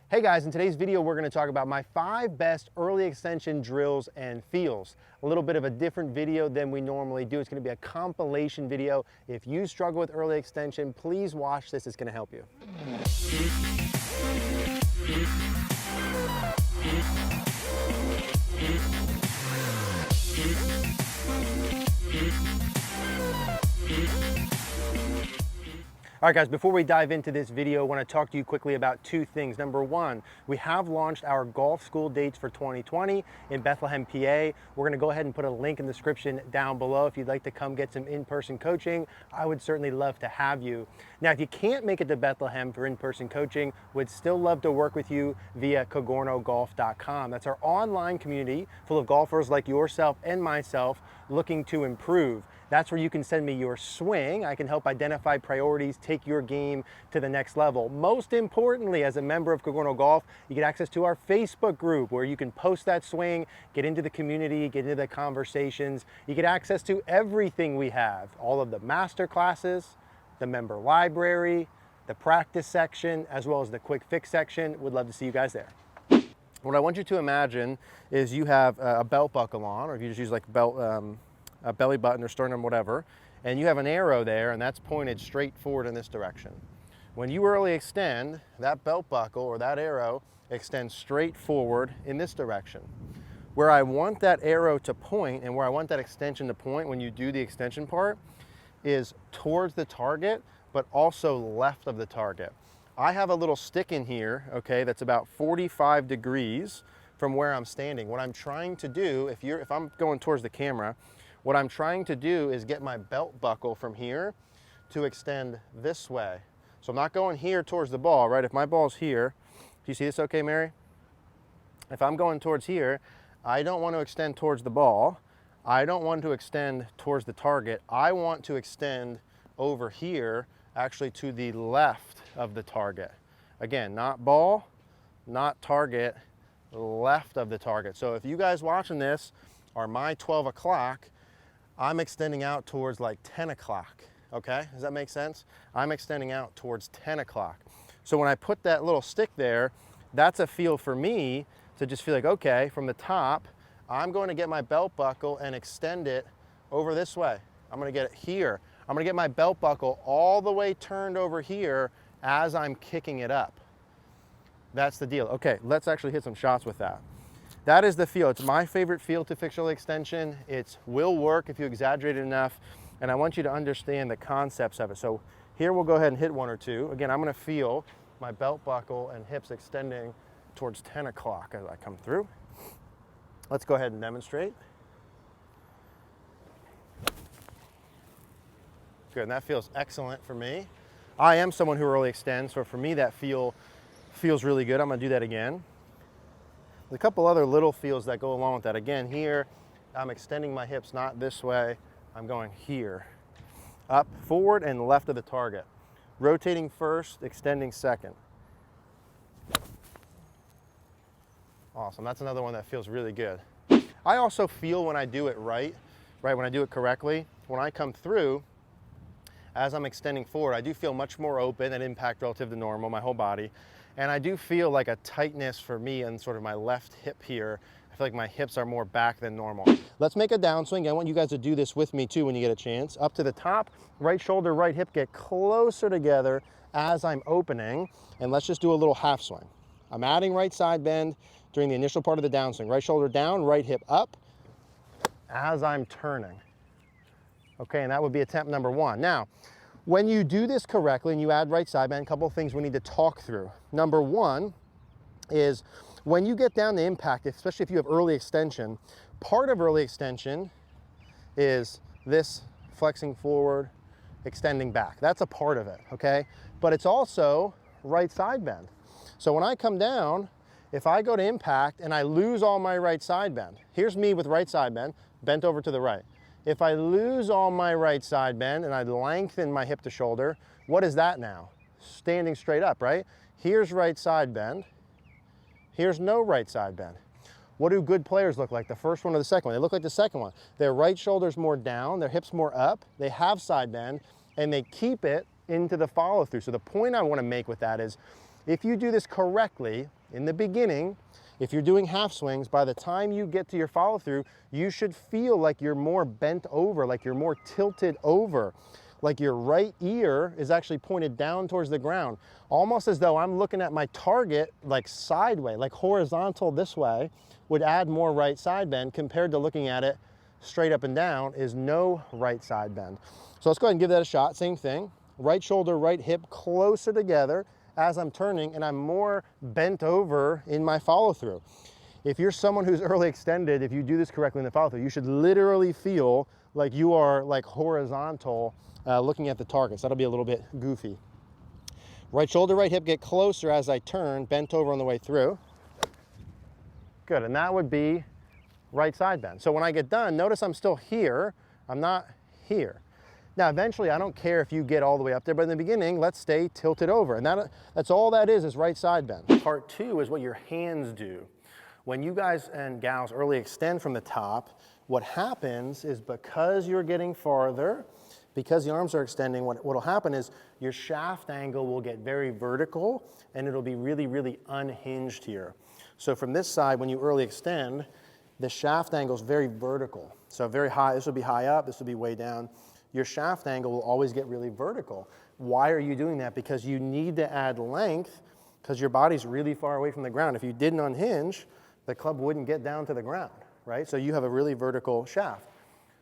Hey guys, in today's video we're going to talk about my 5 best early extension drills and feels. A little bit of a different video than we normally do. It's going to be a compilation video. If you struggle with early extension, please watch this. It's going to help you. All right guys, before we dive into this video, I want to talk to you quickly about 2 things. Number 1, we have launched our golf school dates for 2020 in Bethlehem, PA. We're going to go ahead and put a link in the description down below. If you'd like to come get some in-person coaching, I would certainly love to have you. Now, if you can't make it to Bethlehem for in-person coaching, would still love to work with you via CogornoGolf.com. That's our online community full of golfers like yourself and myself looking to improve. That's where you can send me your swing. I can help identify priorities, take your game to the next level. Most importantly, as a member of Cogorno Golf, you get access to our Facebook group where you can post that swing, get into the community, get into the conversations. You get access to everything we have, all of the master classes, the member library, the practice section, as well as the quick fix section. Would love to see you guys there. What I want you to imagine is you have a belt buckle on, or if you just use like a belly button or sternum, whatever, and you have an arrow there and that's pointed straight forward in this direction. When you early extend, that belt buckle or that arrow extends straight forward in this direction. Where I want that arrow to point and where I want that extension to point when you do the extension part is towards the target, but also left of the target. I have a little stick in here, okay, that's about 45 degrees from where I'm standing. What I'm trying to do, if I'm going towards the camera, what I'm trying to do is get my belt buckle from here to extend this way. So I'm not going here towards the ball, right? If my ball's here, do you see this okay, Mary? If I'm going towards here, I don't want to extend towards the ball. I don't want to extend towards the target. I want to extend over here, actually to the left of the target. Again, not ball, not target, left of the target. So if you guys watching this are my 12 o'clock, I'm extending out towards like 10 o'clock, okay? Does that make sense? I'm extending out towards 10 o'clock. So when I put that little stick there, that's a feel for me to just feel like, okay, from the top, I'm going to get my belt buckle and extend it over this way. I'm gonna get it here. I'm gonna get my belt buckle all the way turned over here as I'm kicking it up. That's the deal. Okay, let's actually hit some shots with that. That is the feel. It's my favorite feel to fix early extension. It will work if you exaggerate it enough, and I want you to understand the concepts of it. So here we'll go ahead and hit 1 or 2. Again, I'm gonna feel my belt buckle and hips extending towards 10 o'clock as I come through. Let's go ahead and demonstrate. Good, and that feels excellent for me. I am someone who early extends, so for me that feels really good. I'm gonna do that again. There's a couple other little feels that go along with that. Again, here, I'm extending my hips not this way, I'm going here. Up, forward, and left of the target. Rotating first, extending second. Awesome, that's another one that feels really good. I also feel when I do it right, when I do it correctly, when I come through, as I'm extending forward, I do feel much more open and impact relative to normal, my whole body. And I do feel like a tightness for me in sort of my left hip here. I feel like my hips are more back than normal. Let's make a downswing. I want you guys to do this with me too when you get a chance. Up to the top, right shoulder, right hip get closer together as I'm opening. And let's just do a little half swing. I'm adding right side bend during the initial part of the downswing. Right shoulder down, right hip up as I'm turning. Okay, and that would be attempt number 1. Now, when you do this correctly and you add right side bend, a couple of things we need to talk through. Number 1 is when you get down the impact, especially if you have early extension, part of early extension is this flexing forward, extending back. That's a part of it, okay? But it's also right side bend. So when I come down, if I go to impact and I lose all my right side bend, here's me with right side bend, bent over to the right. If I lose all my right side bend and I lengthen my hip to shoulder, what is that now? Standing straight up, right? Here's right side bend. Here's no right side bend. What do good players look like? The first one or the second one? They look like the second one. Their right shoulder's more down, their hips more up, they have side bend, and they keep it into the follow through. So the point I want to make with that is, if you do this correctly, in the beginning, if you're doing half swings, by the time you get to your follow through, you should feel like you're more bent over, like you're more tilted over, like your right ear is actually pointed down towards the ground, almost as though I'm looking at my target like sideways, like horizontal this way would add more right side bend compared to looking at it straight up and down is no right side bend. So let's go ahead and give that a shot. Same thing, right shoulder, right hip closer together as I'm turning, and I'm more bent over in my follow through. If you're someone who's early extended, if you do this correctly in the follow through, you should literally feel like you are like horizontal looking at the target. So that'll be a little bit goofy. Right shoulder, right hip, get closer as I turn, bent over on the way through. Good, and that would be right side bend. So when I get done, notice I'm still here, I'm not here. Now eventually, I don't care if you get all the way up there, but in the beginning, let's stay tilted over. And that's all that is right side bend. Part two is what your hands do. When you guys and gals early extend from the top, what happens is because you're getting farther, because the arms are extending, what will happen is your shaft angle will get very vertical and it'll be really, really unhinged here. So from this side, when you early extend, the shaft angle is very vertical. So very high, this will be high up, this will be way down. Your shaft angle will always get really vertical. Why are you doing that? Because you need to add length because your body's really far away from the ground. If you didn't unhinge, the club wouldn't get down to the ground, right? So you have a really vertical shaft.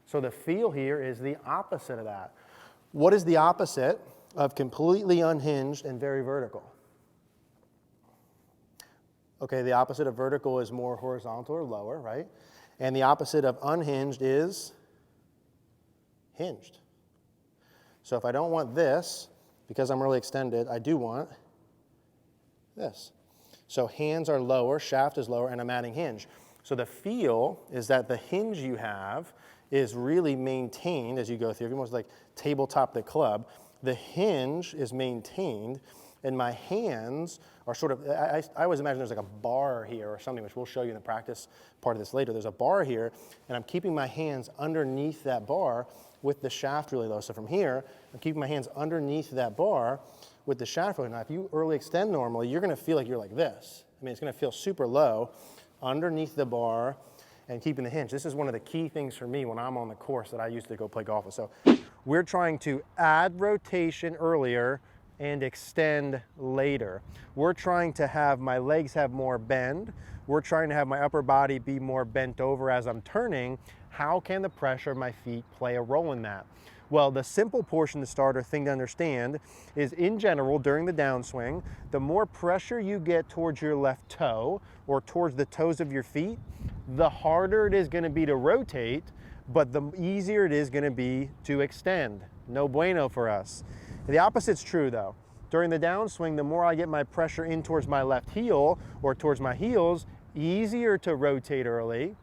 So the feel here is the opposite of that. What is the opposite of completely unhinged and very vertical? Okay, the opposite of vertical is more horizontal or lower, right? And the opposite of unhinged is hinged. So if I don't want this, because I'm really extended, I do want this. So hands are lower, shaft is lower, and I'm adding hinge. So the feel is that the hinge you have is really maintained as you go through. If you almost like tabletop the club, the hinge is maintained, and my hands are sort of, I always imagine there's like a bar here or something, which we'll show you in the practice part of this later. There's a bar here, and I'm keeping my hands underneath that bar with the shaft really low. So from here, I'm keeping my hands underneath that bar with the shaft really low. Now, if you early extend normally, you're gonna feel like you're like this. I mean, it's gonna feel super low underneath the bar and keeping the hinge. This is one of the key things for me when I'm on the course that I used to go play golf with. So we're trying to add rotation earlier and extend later. We're trying to have my legs have more bend. We're trying to have my upper body be more bent over as I'm turning. How can the pressure of my feet play a role in that? Well, the simple portion to start or thing to understand is in general, during the downswing, the more pressure you get towards your left toe or towards the toes of your feet, the harder it is gonna be to rotate, but the easier it is gonna be to extend. No bueno for us. The opposite's true though. During the downswing, the more I get my pressure in towards my left heel or towards my heels, easier to rotate early,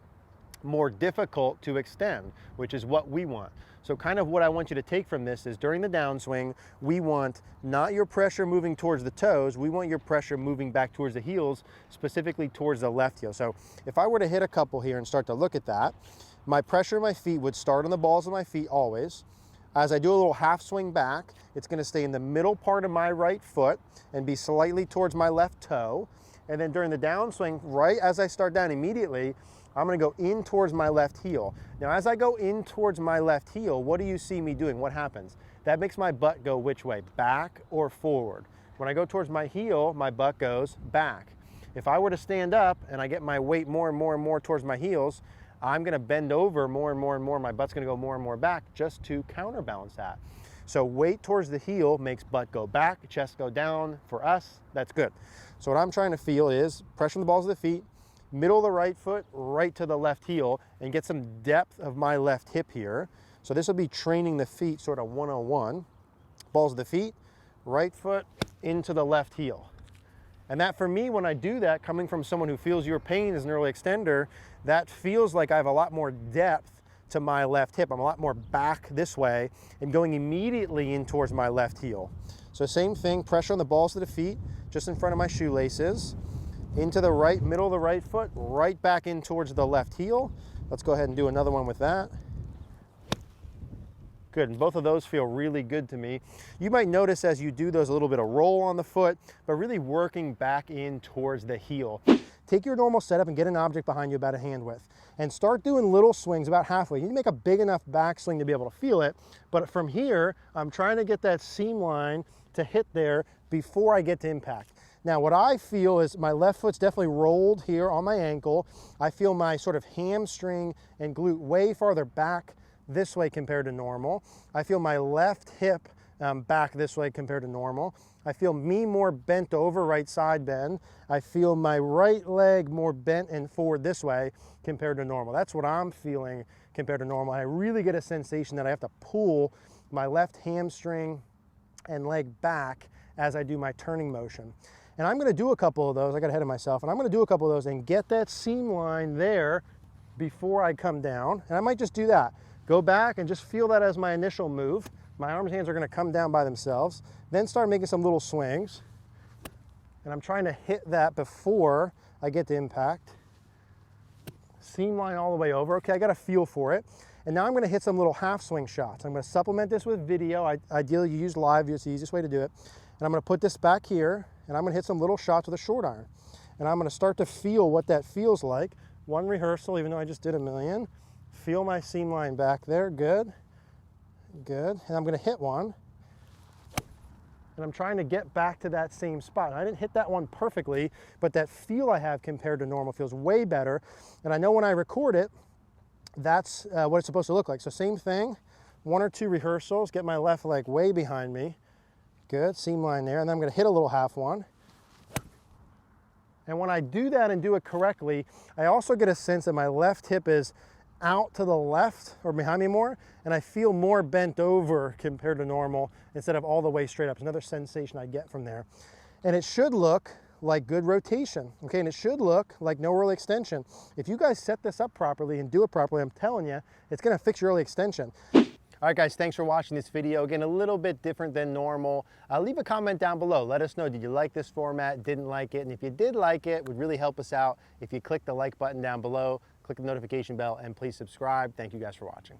more difficult to extend, which is what we want. So kind of what I want you to take from this is during the downswing, we want not your pressure moving towards the toes, we want your pressure moving back towards the heels, specifically towards the left heel. So if I were to hit a couple here and start to look at that, my pressure in my feet would start on the balls of my feet always. As I do a little half swing back, it's gonna stay in the middle part of my right foot and be slightly towards my left toe. And then during the downswing, right as I start down immediately, I'm gonna go in towards my left heel. Now, as I go in towards my left heel, what do you see me doing? What happens? That makes my butt go which way? Back or forward? When I go towards my heel, my butt goes back. If I were to stand up and I get my weight more and more and more towards my heels, I'm gonna bend over more and more and more. My butt's gonna go more and more back just to counterbalance that. So weight towards the heel makes butt go back, chest go down. For us, that's good. So what I'm trying to feel is pressure on the balls of the feet, middle of the right foot, right to the left heel, and get some depth of my left hip here. So this will be training the feet sort of one-on-one. Balls of the feet, right foot, into the left heel. And that for me, when I do that, coming from someone who feels your pain as an early extender, that feels like I have a lot more depth to my left hip. I'm a lot more back this way and going immediately in towards my left heel. So same thing, pressure on the balls of the feet, just in front of my shoelaces, into the right, middle of the right foot, right back in towards the left heel. Let's go ahead and do another one with that. Good, and both of those feel really good to me. You might notice as you do those a little bit of roll on the foot, but really working back in towards the heel. Take your normal setup and get an object behind you about a hand width and start doing little swings about halfway. You need to make a big enough backswing to be able to feel it, but from here, I'm trying to get that seam line to hit there before I get to impact. Now what I feel is my left foot's definitely rolled here on my ankle. I feel my sort of hamstring and glute way farther back this way compared to normal. I feel my left hip back this way compared to normal. I feel me more bent over, right side bend. I feel my right leg more bent and forward this way compared to normal. That's what I'm feeling compared to normal. I really get a sensation that I have to pull my left hamstring and leg back as I do my turning motion. And I'm gonna do a couple of those. I got ahead of myself, and I'm gonna do a couple of those and get that seam line there before I come down. And I might just do that. Go back and just feel that as my initial move. My arms and hands are gonna come down by themselves. Then start making some little swings. And I'm trying to hit that before I get to impact. Seam line all the way over. Okay, I got a feel for it. And now I'm gonna hit some little half swing shots. I'm gonna supplement this with video. Ideally you use live view, it's the easiest way to do it. And I'm gonna put this back here and I'm gonna hit some little shots with a short iron. And I'm gonna start to feel what that feels like. One rehearsal, even though I just did a million. Feel my seam line back there, good, good. And I'm gonna hit one. And I'm trying to get back to that same spot. I didn't hit that one perfectly, but that feel I have compared to normal feels way better. And I know when I record it, that's what it's supposed to look like. So same thing, 1 or 2 rehearsals, get my left leg way behind me. Good, seam line there. And then I'm gonna hit a little half one. And when I do that and do it correctly, I also get a sense that my left hip is out to the left or behind me more, and I feel more bent over compared to normal instead of all the way straight up. It's another sensation I get from there. And it should look like good rotation, okay? And it should look like no early extension. If you guys set this up properly and do it properly, I'm telling you, it's gonna fix your early extension. All right, guys, thanks for watching this video. Again, a little bit different than normal. Leave a comment down below. Let us know, did you like this format, didn't like it? And if you did like it, it would really help us out if you click the like button down below, click the notification bell, and please subscribe. Thank you guys for watching.